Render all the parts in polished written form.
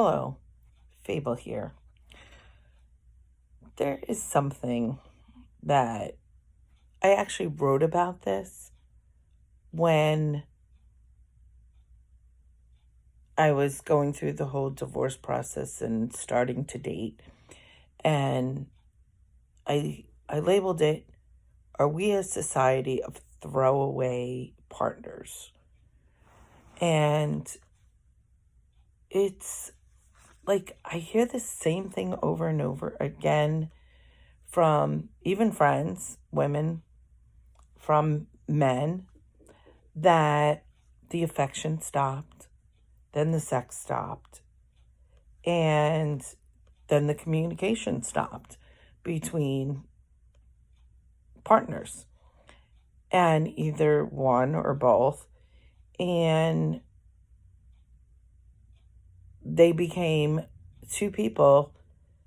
Hello, Fable here. There is something that I actually wrote about this when I was going through the whole divorce process and starting to date. And I labeled it, Are We a Society of Throwaway Partners? And it's like I hear the same thing over and over again from even friends, women, from men, that the affection stopped, then the sex stopped, and then the communication stopped between partners, and either one or both. And they became two people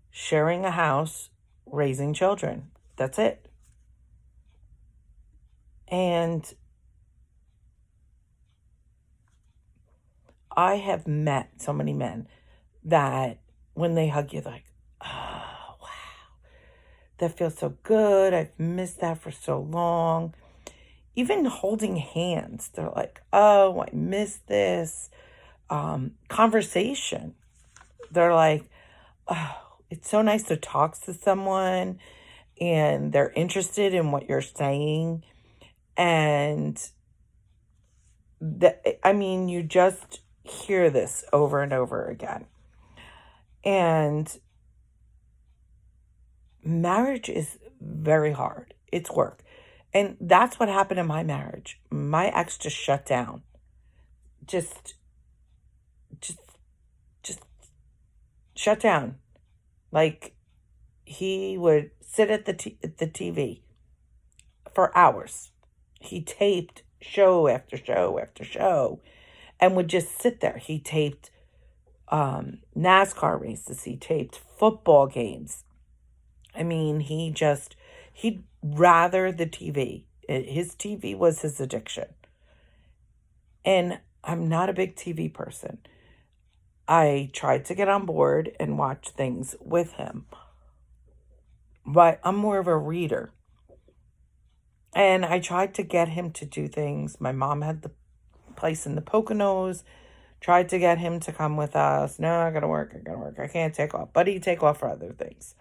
sharing a house, raising children. That's it. And I have met so many men that when they hug you, they're like, oh, wow, that feels so good. I've missed that for so long. Even holding hands, they're like, oh, I miss this. Conversation, they're like, oh, it's so nice to talk to someone and they're interested in what you're saying. And I mean, you just hear this over and over again. And marriage is very hard. It's work. And that's what happened in my marriage. My ex just shut down. Just just just shut down. Like he would sit at the TV for hours. He taped show after show after show and would just sit there. He taped NASCAR races. He taped football games. I mean, he'd rather the TV. His TV was his addiction. And I'm not a big TV person. I tried to get on board and watch things with him, but I'm more of a reader. And I tried to get him to do things. My mom had the place in the Poconos, tried to get him to come with us. No, I gotta work. I can't take off. But he'd take off for other things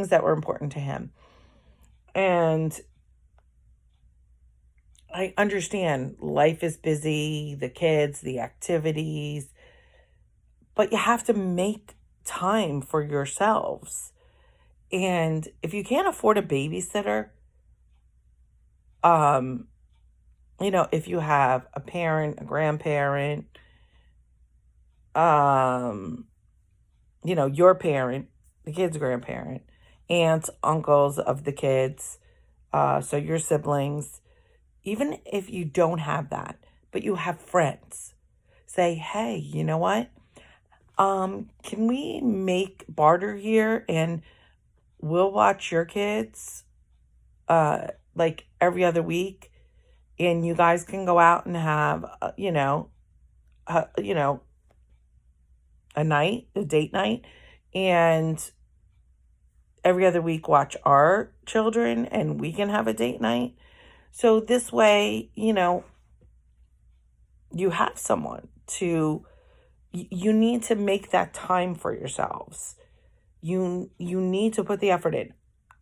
that were important to him. And I understand life is busy, the kids, the activities, but you have to make time for yourselves. And if you can't afford a babysitter, um, if you have a parent, a grandparent, um, your parent, the kid's grandparent, aunts, uncles of the kids, so your siblings, even if you don't have that, but you have friends, say, hey, you know what? Can we make barter here and we'll watch your kids like every other week and you guys can go out and have uh, you know a date night, and every other week watch our children and we can have a date night. So this way, you have someone to you need to make that time for yourselves. You need to put the effort in.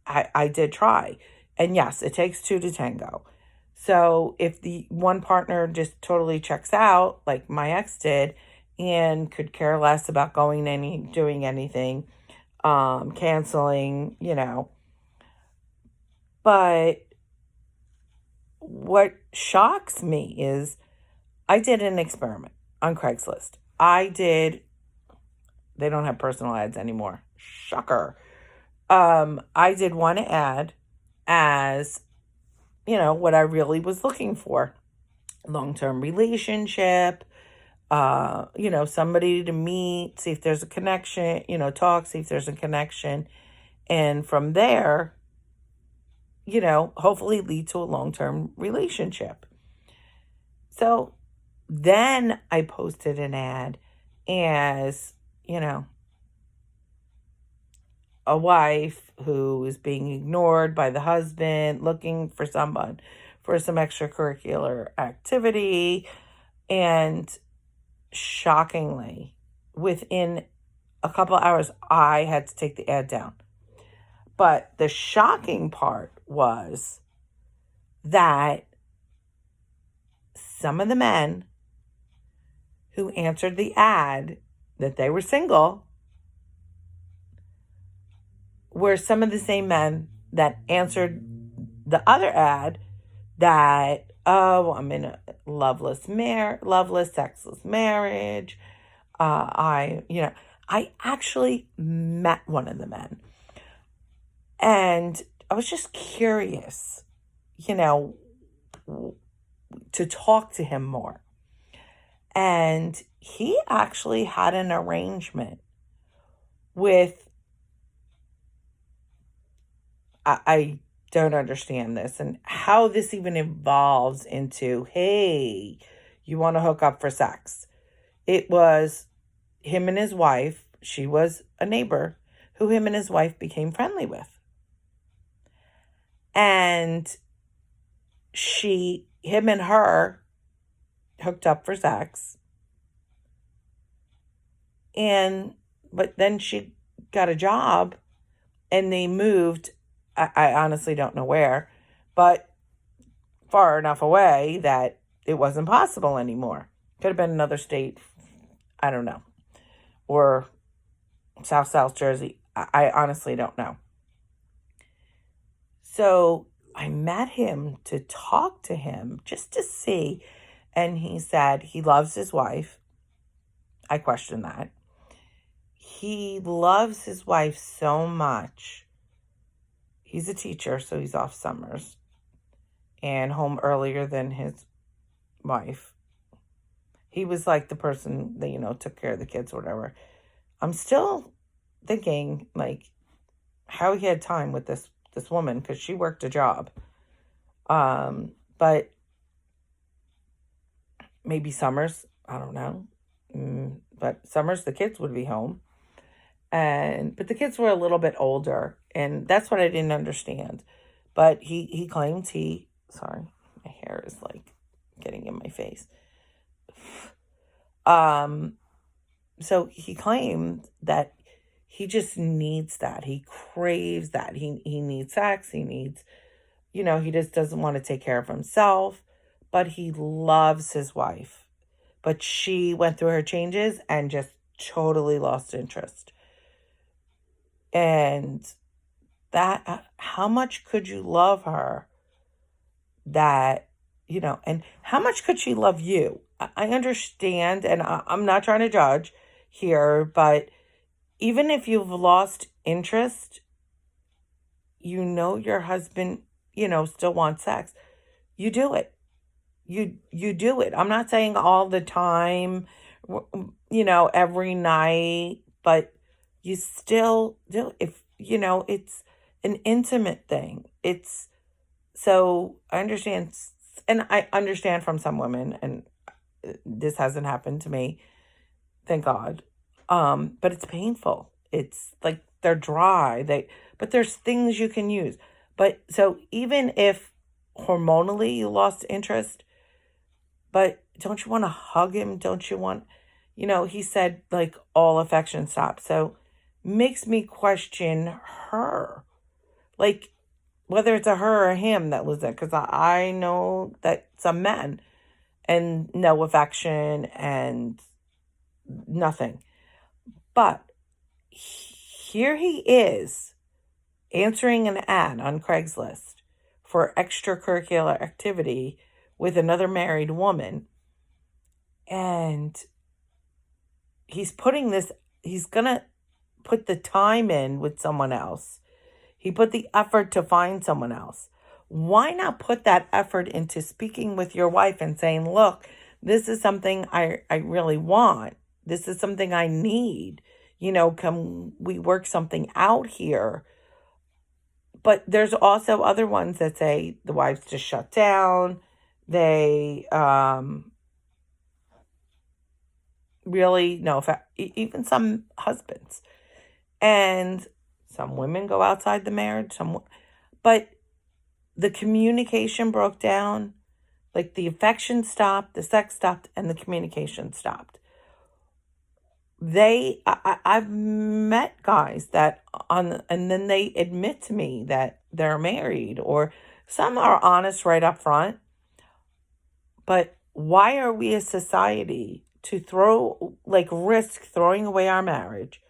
I did try. And yes, it takes two to tango. So if the one partner just totally checks out, like my ex did, and could care less about doing anything, canceling, But what shocks me is I did an experiment on Craigslist. They don't have personal ads anymore. Shocker. I did one ad as, what I really was looking for. Long-term relationship, somebody to meet, see if there's a connection, talk, see if there's a connection. And from there, hopefully lead to a long-term relationship. So then I posted an ad as you know, a wife who is being ignored by the husband, looking for someone for some extracurricular activity. And shockingly, within a couple hours, I had to take the ad down. But the shocking part was that some of the men who answered the ad that they were single were some of the same men that answered the other ad that, oh, I'm in a loveless, sexless marriage. I actually met one of the men, and I was just curious, to talk to him more. And he actually had an arrangement with, I don't understand this and how this even evolves into, hey, you want to hook up for sex. It was him and his wife. She was a neighbor who him and his wife became friendly with. And him and her hooked up for sex. But then she got a job and they moved. I honestly don't know where, but far enough away that it wasn't possible anymore. Could have been another state. I don't know. Or South Jersey. I honestly don't know. So I met him to talk to him just to see. And he said he loves his wife. I question that. He loves his wife so much. He's a teacher, so he's off summers and home earlier than his wife. He was like the person that, took care of the kids or whatever. I'm still thinking, like, how he had time with this woman, because she worked a job. But maybe summers, I don't know. But summers, the kids would be home. But the kids were a little bit older, and that's what I didn't understand. But he claims sorry, my hair is like getting in my face. So he claimed that he just needs that. He craves that. He needs sex. He needs, he just doesn't want to take care of himself, but he loves his wife. But she went through her changes and just totally lost interest. And that, how much could you love her that, and how much could she love you? I understand, and I'm not trying to judge here, but even if you've lost interest, your husband, still wants sex. You do it. You do it. I'm not saying all the time, every night, but you still do. If, it's an intimate thing. So I understand, and I understand from some women, and this hasn't happened to me, thank God. But it's painful. It's like they're dry. But there's things you can use. But so even if hormonally you lost interest, but don't you want to hug him? Don't you want, he said like all affection stops. So makes me question her. Like whether it's a her or him that was it. Because I know that some men and no affection and nothing. But here he is answering an ad on Craigslist for extracurricular activity with another married woman. And he's going to put the time in with someone else. He put the effort to find someone else. Why not put that effort into speaking with your wife and saying, look, this is something I really want. This is something I need. Can we work something out here? But there's also other ones that say the wives just shut down. They, really, no, even some husbands. And some women go outside the marriage, but the communication broke down. Like the affection stopped, the sex stopped, and the communication stopped. I've met guys and then they admit to me that they're married, or some are honest right up front. But why are we a society to risk throwing away our marriage?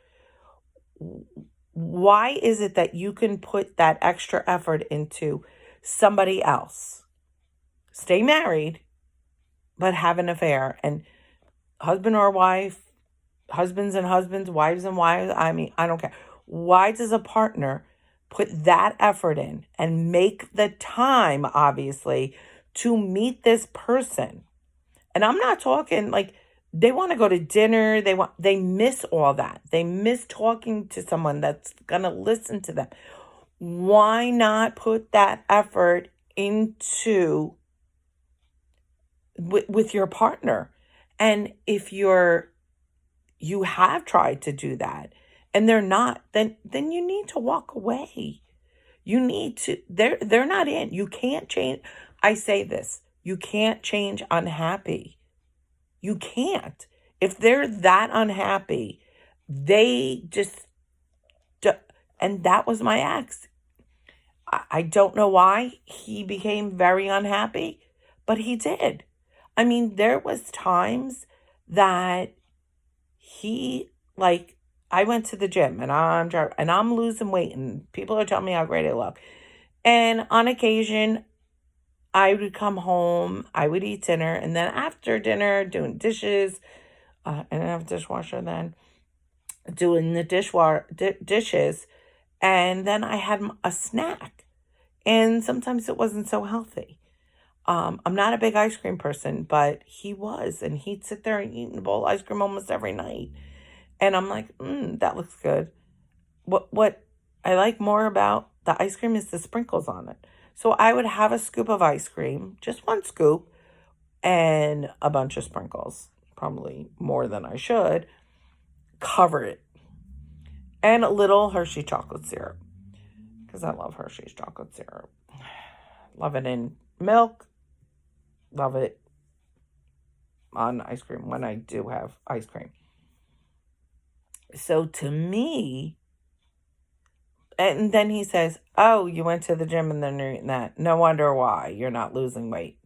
Why is it that you can put that extra effort into somebody else? Stay married, but have an affair. And husband or wife, husbands and husbands, wives and wives, I mean, I don't care. Why does a partner put that effort in and make the time, obviously, to meet this person? And I'm not talking like they want to go to dinner. They miss all that. They miss talking to someone that's going to listen to them. Why not put that effort into with your partner? And if you have tried to do that and they're not, then you need to walk away. You need to, they're not in. You can't change. I say this, you can't change unhappy. You can't. If they're that unhappy, they just, and that was my ex. I don't know why he became very unhappy, but he did. I mean, there was times that I went to the gym and I'm losing weight and people are telling me how great I look. And on occasion, I would come home, I would eat dinner, and then after dinner, doing dishes, I didn't have a dishwasher then, doing the dishes, and then I had a snack. And sometimes it wasn't so healthy. I'm not a big ice cream person, but he was, and he'd sit there and eat a bowl of ice cream almost every night. And I'm like, that looks good. What I like more about the ice cream is the sprinkles on it. So I would have a scoop of ice cream, just one scoop, and a bunch of sprinkles, probably more than I should, cover it. And a little Hershey chocolate syrup, because I love Hershey's chocolate syrup. Love it in milk. Love it on ice cream when I do have ice cream. So to me, and then he says, oh, you went to the gym and then you're eating that. No wonder why you're not losing weight.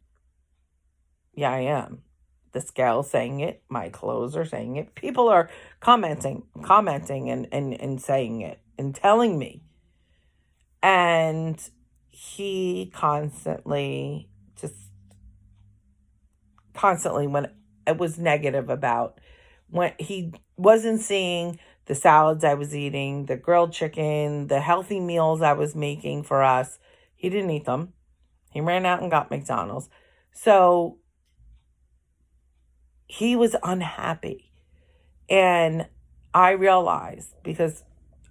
Yeah, I am. The scale's saying it. My clothes are saying it. People are commenting and saying it and telling me. And he constantly when it was negative about when he wasn't seeing the salads I was eating, the grilled chicken, the healthy meals I was making for us. He didn't eat them. He ran out and got McDonald's. So he was unhappy. And I realized, because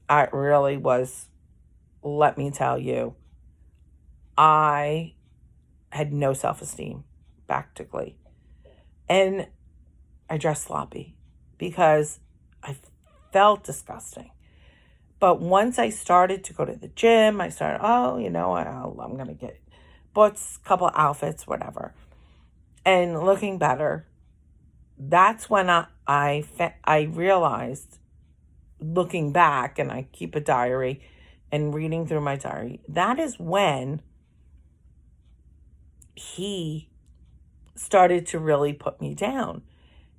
I really was, let me tell you, I had no self-esteem, practically. And I dressed sloppy because I felt disgusting. But once I started to go to the gym, I started, I'm going to bought a couple outfits, whatever, and looking better. That's when I realized, looking back, and I keep a diary and reading through my diary, that is when he started to really put me down.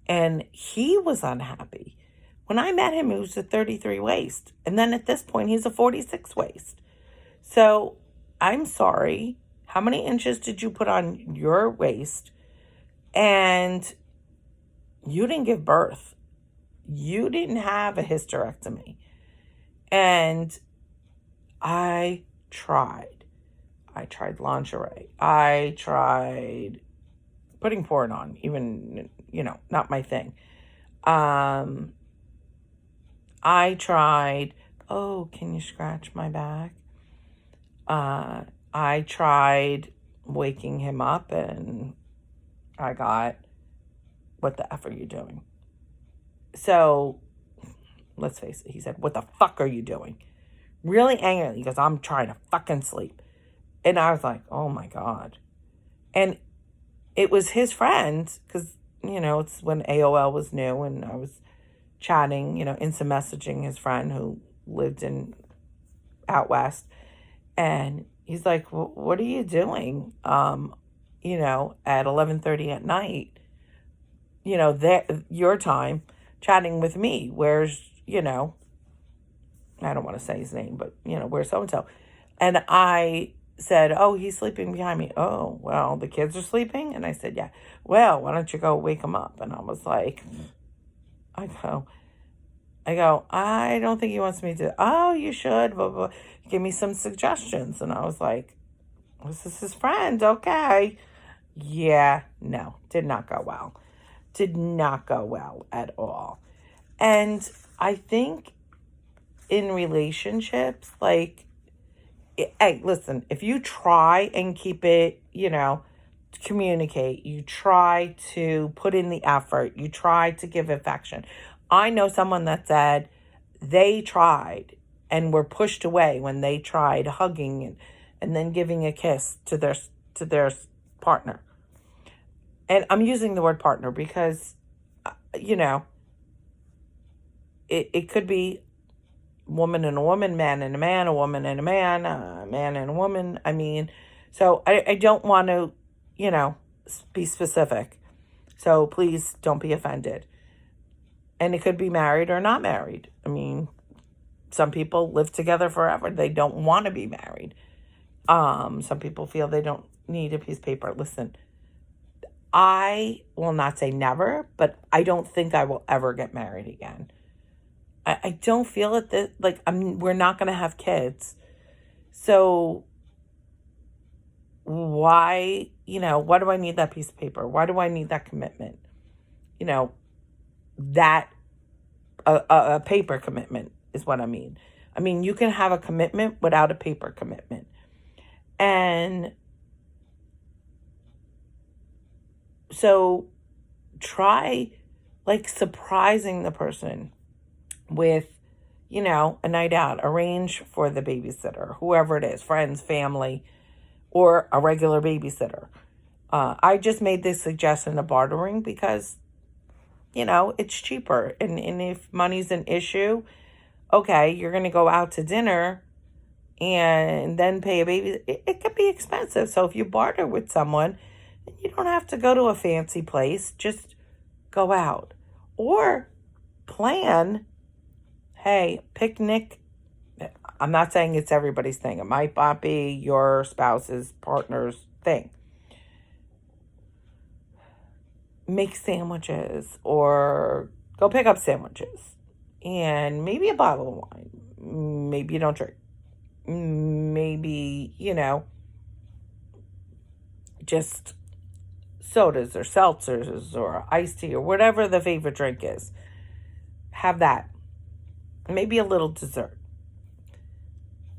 And he was unhappy. When I met him, he was a 33 waist. And then at this point, he's a 46 waist. So I'm sorry. How many inches did you put on your waist? And you didn't give birth. You didn't have a hysterectomy. And I tried. I tried lingerie. I tried putting porn on, even, not my thing. I tried, oh, can you scratch my back? I tried waking him up and I got, what the F are you doing? So let's face it, he said, "What the fuck are you doing?" Really angry. He goes, "I'm trying to fucking sleep." And I was like, oh my God. And it was his friend, because, it's when AOL was new, and I was chatting, instant messaging his friend who lived out west. And he's like, well, what are you doing, at 11:30 at night, your time, chatting with me? Where's, I don't want to say his name, but, where's so-and-so? And I said, oh, he's sleeping behind me. Oh, well, the kids are sleeping? And I said, yeah. Well, why don't you go wake him up? And I was like, I go, I don't think he wants me to. Oh, you should. Blah, blah. Give me some suggestions. And I was like, this is his friend. Okay. Yeah, no, did not go well. Did not go well at all. And I think in relationships, like, hey, listen, if you try and keep it, communicate, you try to put in the effort, you try to give affection. I know someone that said they tried and were pushed away when they tried hugging and then giving a kiss to their partner. And I'm using the word partner because, it could be woman and a woman, man and a man, a woman and a man, a man and a woman. I mean, so I don't want to, be specific. So please don't be offended. And it could be married or not married. I mean, some people live together forever. They don't want to be married. Some people feel they don't need a piece of paper. Listen, I will not say never, but I don't think I will ever get married again. I don't feel it that, like, we're not going to have kids. So why, why do I need that piece of paper? Why do I need that commitment? That a paper commitment is what I mean. I mean, you can have a commitment without a paper commitment. And so try, like, surprising the person with, a night out. Arrange for the babysitter, whoever it is, friends, family, or a regular babysitter. I just made this suggestion of bartering because, it's cheaper. And if money's an issue, okay, you're going to go out to dinner and then pay a baby. It could be expensive. So if you barter with someone, you don't have to go to a fancy place. Just go out. Or plan, hey, picnic. I'm not saying it's everybody's thing. It might not be your spouse's partner's thing. Make sandwiches or go pick up sandwiches and maybe a bottle of wine. Maybe you don't drink. Maybe, just sodas or seltzers or iced tea or whatever the favorite drink is. Have that. Maybe a little dessert.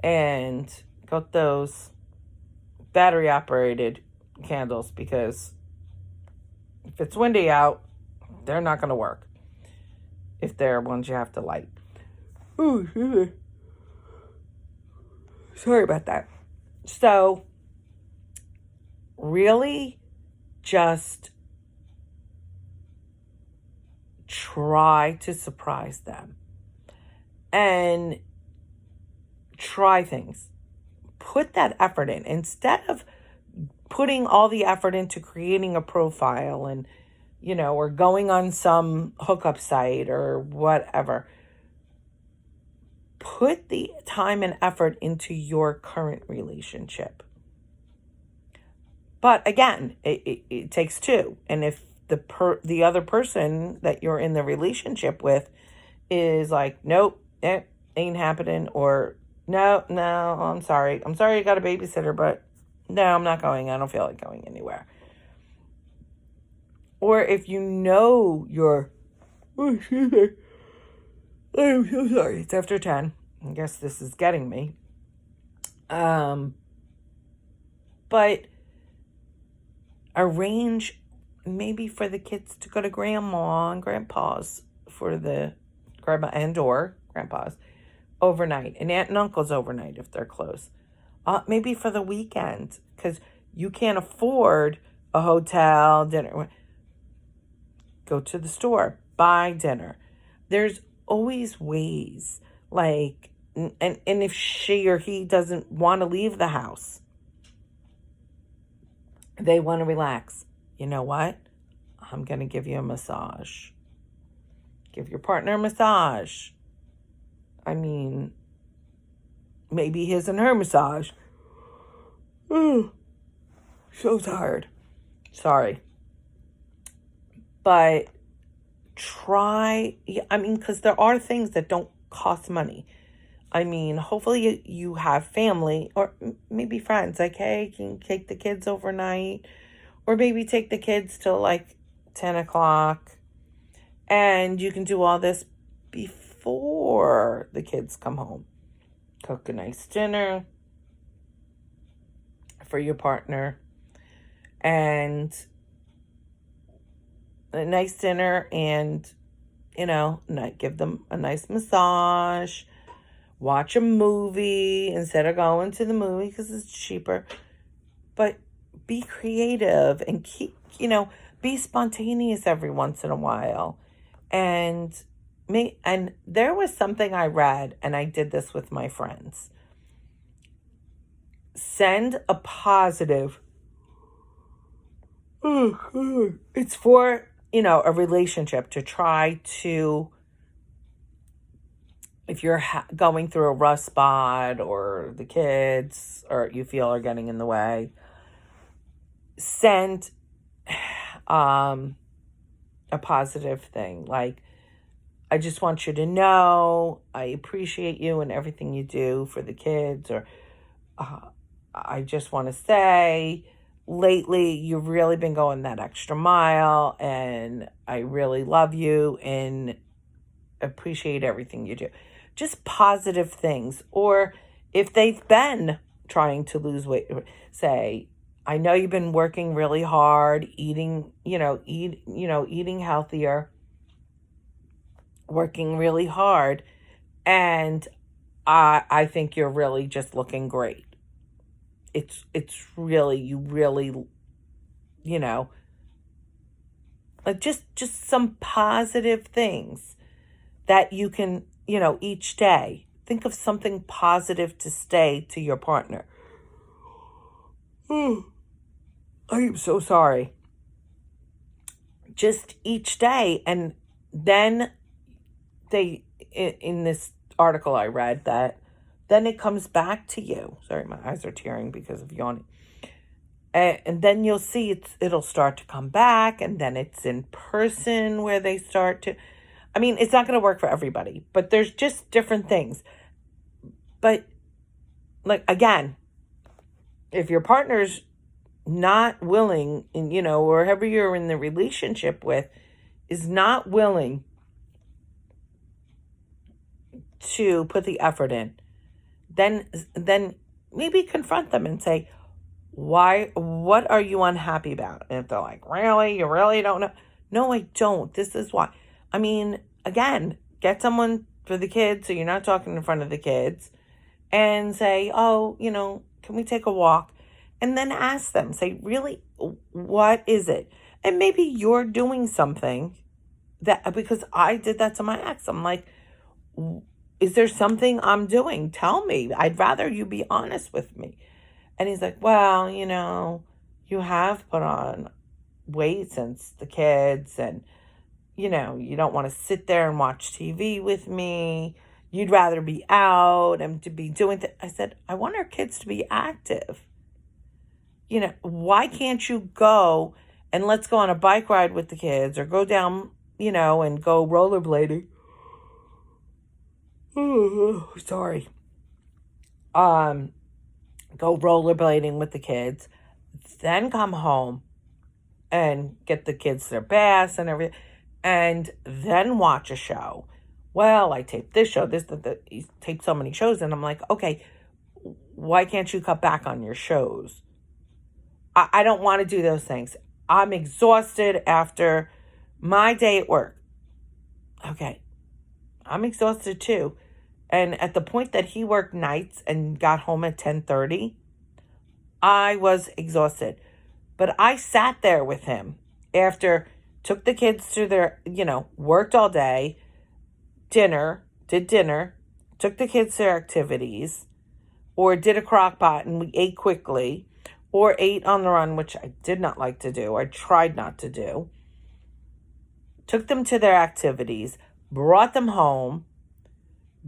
And got those battery operated candles, because if it's windy out, they're not going to work if they're ones you have to light. Ooh, sorry about that. So really just try to surprise them and try things. Put that effort in. Instead of putting all the effort into creating a profile and, or going on some hookup site or whatever, put the time and effort into your current relationship. But again, it takes two. And if the other person that you're in the relationship with is like, nope, ain't happening, or no, I'm sorry you got a babysitter, but no, I'm not going. I don't feel like going anywhere. Or if you're, oh, excuse me, I'm so sorry, it's after 10. I guess this is getting me. But arrange maybe for the kids to go to grandma and grandpa's for the grandma and or grandpa's overnight, and aunt and uncle's overnight if they're close. Maybe for the weekend, because you can't afford a hotel dinner. Go to the store, buy dinner. There's always ways, like, and if she or he doesn't want to leave the house, they want to relax. You know what? I'm going to give you a massage. Give your partner a massage. I mean, maybe his and her massage. So tired. Sorry. But try, because there are things that don't cost money. I mean, hopefully you have family or maybe friends. Like, hey, can you take the kids overnight? Or maybe take the kids till like 10 o'clock. And you can do all this before the kids come home. Cook a nice dinner for your partner. And a nice dinner and, give them a nice massage. Watch a movie instead of going to the movie because it's cheaper. But be creative and be spontaneous every once in a while. And there was something I read, and I did this with my friends. Send a positive. It's for, a relationship to try to, if you're going through a rough spot or the kids or you feel are getting in the way, send a positive thing. Like, I just want you to know I appreciate you and everything you do for the kids. Or I just want to say, lately you've really been going that extra mile and I really love you and appreciate everything you do. Just positive things. Or if they've been trying to lose weight, say, I know you've been working really hard, eating healthier, working really hard, and I think you're really just looking great. It's really, you really, like just some positive things that you can, each day. Think of something positive to say to your partner. I am so sorry. Just each day. And then in this article I read that then it comes back to you. Sorry, my eyes are tearing because of yawning. And then you'll see it'll start to come back, and then it's in person where they start to, it's not going to work for everybody, but there's just different things. But like, again, if your partner's not willing, and or whoever you're in the relationship with is not willing to put the effort in, then maybe confront them and say, what are you unhappy about? And if they're like, really? You really don't know? No, I don't. This is why. Again, get someone for the kids so you're not talking in front of the kids, and say, oh, can we take a walk? And then ask them, say, really, what is it? And maybe you're doing something because I did that to my ex. I'm like, is there something I'm doing? Tell me. I'd rather you be honest with me. And he's like, well, you have put on weight since the kids, and, you don't want to sit there and watch TV with me. You'd rather be out and to be doing things. I said, I want our kids to be active. Why can't you go and let's go on a bike ride with the kids, or go down, and go rollerblading. Sorry. Go rollerblading with the kids, then come home and get the kids their baths and everything, and then watch a show. Well, I taped this show, he taped so many shows, and I'm like, okay, why can't you cut back on your shows? I don't want to do those things. I'm exhausted after my day at work. Okay, I'm exhausted too. And at the point that he worked nights and got home at 10:30, I was exhausted. But I sat there with him after took the kids to their, worked all day, did dinner, took the kids to their activities, or did a crock pot and we ate quickly, or ate on the run, which I did not like to do. I tried not to do. Took them to their activities, brought them home,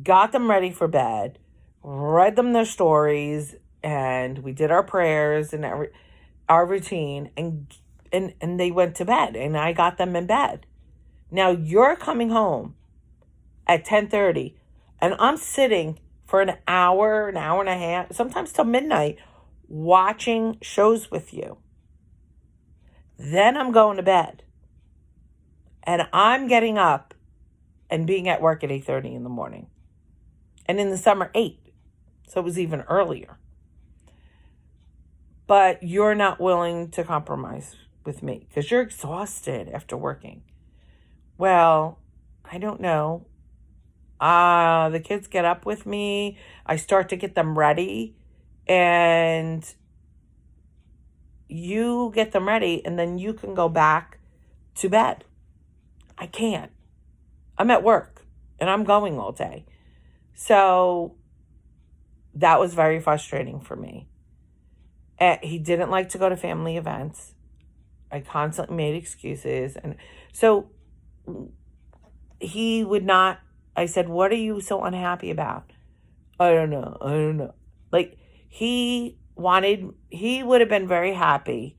got them ready for bed, read them their stories, and we did our prayers and our routine, and they went to bed, and I got them in bed. Now you're coming home at 10:30, and I'm sitting for an hour and a half, sometimes till midnight, watching shows with you. Then I'm going to bed, and I'm getting up and being at work at 8:30 in the morning. And in the summer, 8. So it was even earlier. But you're not willing to compromise with me because you're exhausted after working. Well, I don't know. The kids get up with me. I start to get them ready. And you get them ready, and then you can go back to bed. I can't. I'm at work, and I'm going all day. So that was very frustrating for me. He didn't like to go to family events. I constantly made excuses. And so he would not. I said, what are you so unhappy about? I don't know. Like, he would have been very happy.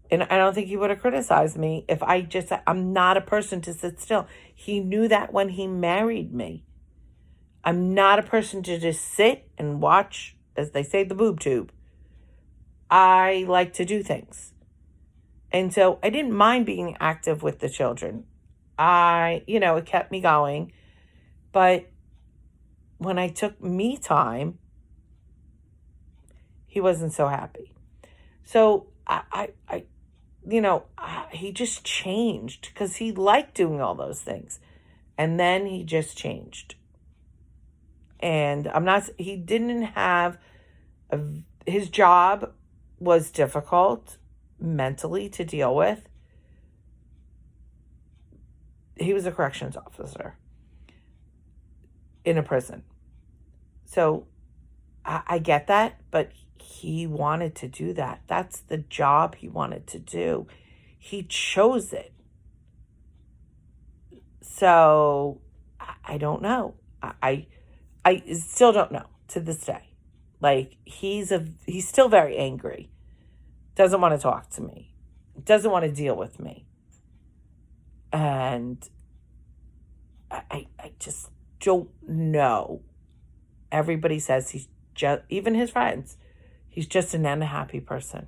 And I don't think he would have criticized me if I just said, I'm not a person to sit still. He knew that when he married me. I'm not a person to just sit and watch, as they say, the boob tube. I like to do things. And so I didn't mind being active with the children. It kept me going. But when I took me time, he wasn't so happy. So he just changed because he liked doing all those things. And then he just changed. And he didn't have, his job was difficult mentally to deal with. He was a corrections officer in a prison. So I get that, but he wanted to do that. That's the job he wanted to do. He chose it. So I don't know. I still don't know to this day. Like, he's still very angry. Doesn't want to talk to me. Doesn't want to deal with me. And I just don't know. Everybody says he's just, even his friends, he's just an unhappy person.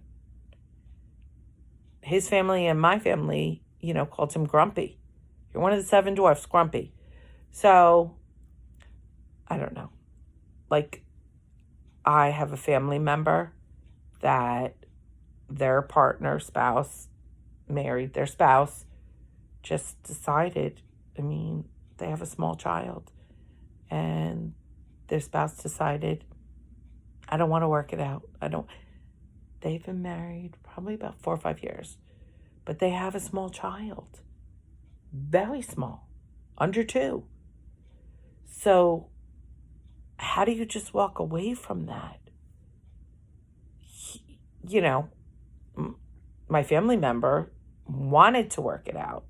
His family and my family, called him Grumpy. You're one of the 7 dwarfs, Grumpy. So, I don't know. Like, I have a family member that their partner, spouse, married their spouse, just decided, they have a small child, and their spouse decided, I don't want to work it out. They've been married probably about 4 or 5 years, but they have a small child, very small, under 2. So how do you just walk away from that? My family member wanted to work it out,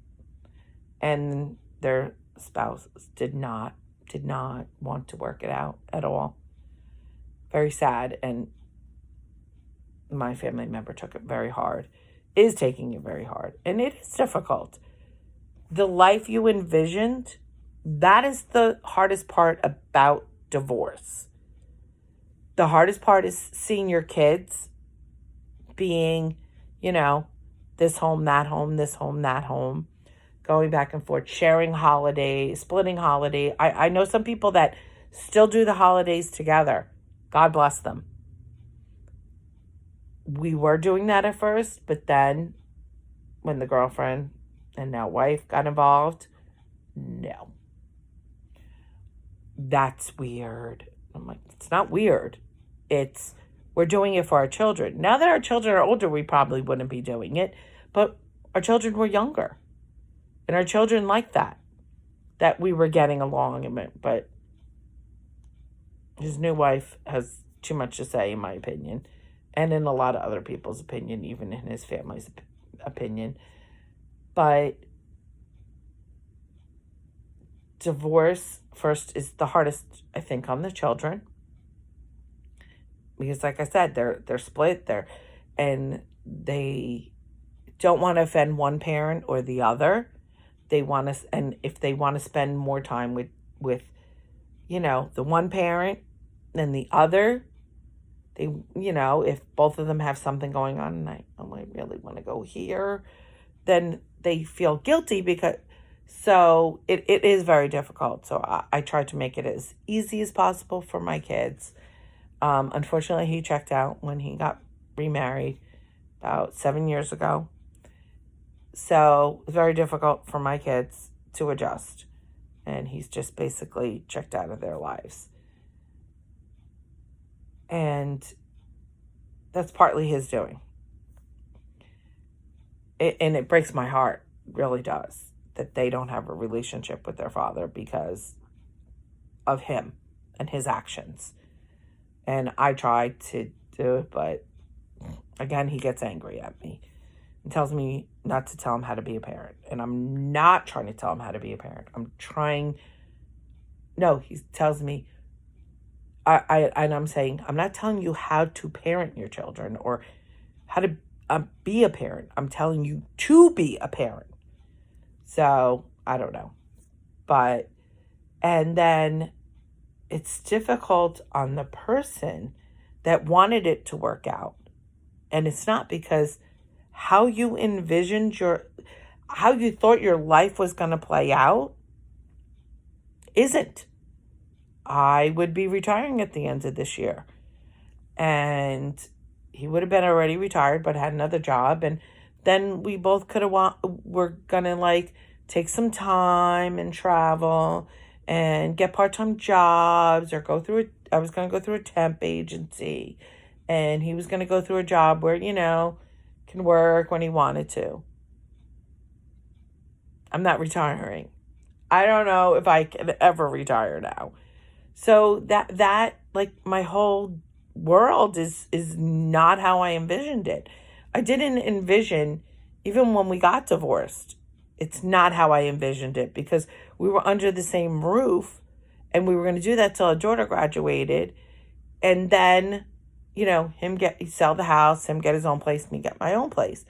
and their spouse did not want to work it out at all. Very sad. And my family member took it very hard, is taking it very hard. And it is difficult. The life you envisioned, that is the hardest part about divorce. The hardest part is seeing your kids being, this home, that home, this home, that home, going back and forth, sharing holidays, splitting holiday. I know some people that still do the holidays together. God bless them. We were doing that at first, but then when the girlfriend and now wife got involved, no, that's weird. I'm like, it's not weird. It's, we're doing it for our children. Now that our children are older, we probably wouldn't be doing it, but our children were younger, and our children liked that we were getting along. But his new wife has too much to say, in my opinion, and in a lot of other people's opinion, even in his family's opinion. But divorce, first, is the hardest, I think, on the children. Because, like I said, they're split, and they don't want to offend one parent or the other. They want to, and if they want to spend more time with the one parent than the other, they, if both of them have something going on, and I really want to go here, then they feel guilty, because, so it is very difficult. So I tried to make it as easy as possible for my kids. Unfortunately, he checked out when he got remarried about 7 years ago. So it's very difficult for my kids to adjust. And he's just basically checked out of their lives. And that's partly his doing. And it breaks my heart, really does, that they don't have a relationship with their father because of him and his actions. And I try to do it, but again, he gets angry at me and tells me not to tell him how to be a parent. And I'm not trying to tell him how to be a parent. He tells me, I'm saying, I'm not telling you how to parent your children or how to be a parent. I'm telling you to be a parent. So, I don't know. And then it's difficult on the person that wanted it to work out. And it's not, because how you envisioned how you thought your life was going to play out isn't. I would be retiring at the end of this year. And he would have been already retired, but had another job. And then we both were going to take some time and travel and get part-time jobs, or I was going to go through a temp agency, and he was going to go through a job where, can work when he wanted to. I'm not retiring. I don't know if I can ever retire now. So that my whole world is not how I envisioned it. I didn't envision, even when we got divorced, it's not how I envisioned it, because we were under the same roof, and we were going to do that till our daughter graduated. And then, him sell the house, him get his own place, me get my own place.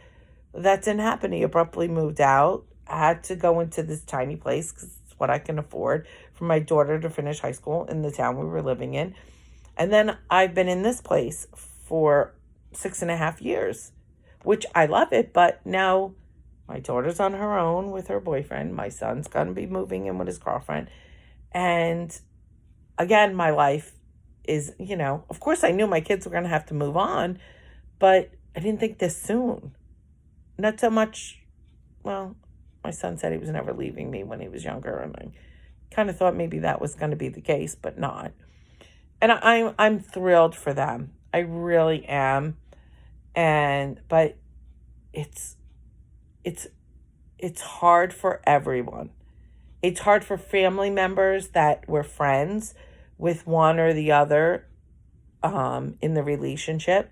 That didn't happen. He abruptly moved out. I had to go into this tiny place because it's what I can afford for my daughter to finish high school in the town we were living in. And then I've been in this place for 6.5 years, which I love it. But now my daughter's on her own with her boyfriend. My son's going to be moving in with his girlfriend. And again, my life is, of course I knew my kids were going to have to move on, but I didn't think this soon. Not so much, well, my son said he was never leaving me when he was younger, and I kind of thought maybe that was going to be the case, but not. And I'm thrilled for them. I really am. But it's hard for everyone. It's hard for family members that were friends with one or the other in the relationship.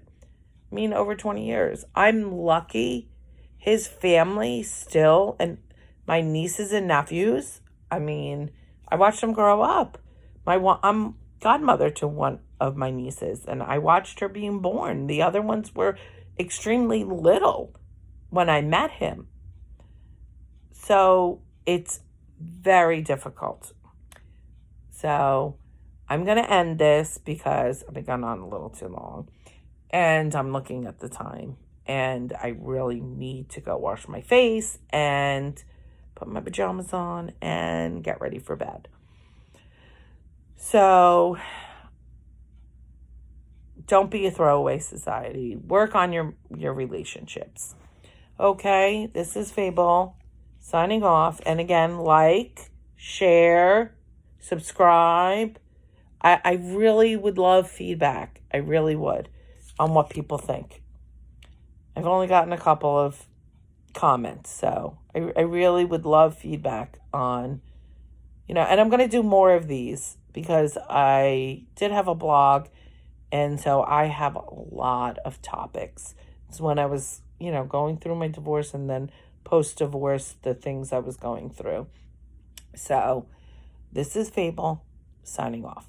I mean, over 20 years. I'm lucky his family still, and my nieces and nephews, I mean, I watched them grow up. I'm godmother to one of my nieces, and I watched her being born. The other ones were extremely little when I met him. So it's very difficult. So I'm going to end this because I've gone on a little too long, and I'm looking at the time, and I really need to go wash my face and put my pajamas on and get ready for bed. So don't be a throwaway society. Work on your relationships. Okay, this is Fable signing off. And again, like, share, subscribe. I really would love feedback. I really would, on what people think. I've only gotten a couple of comments, so I really would love feedback on, and I'm going to do more of these because I did have a blog, and so I have a lot of topics. It's when I was, going through my divorce, and then post-divorce, the things I was going through. So this is Fable, signing off.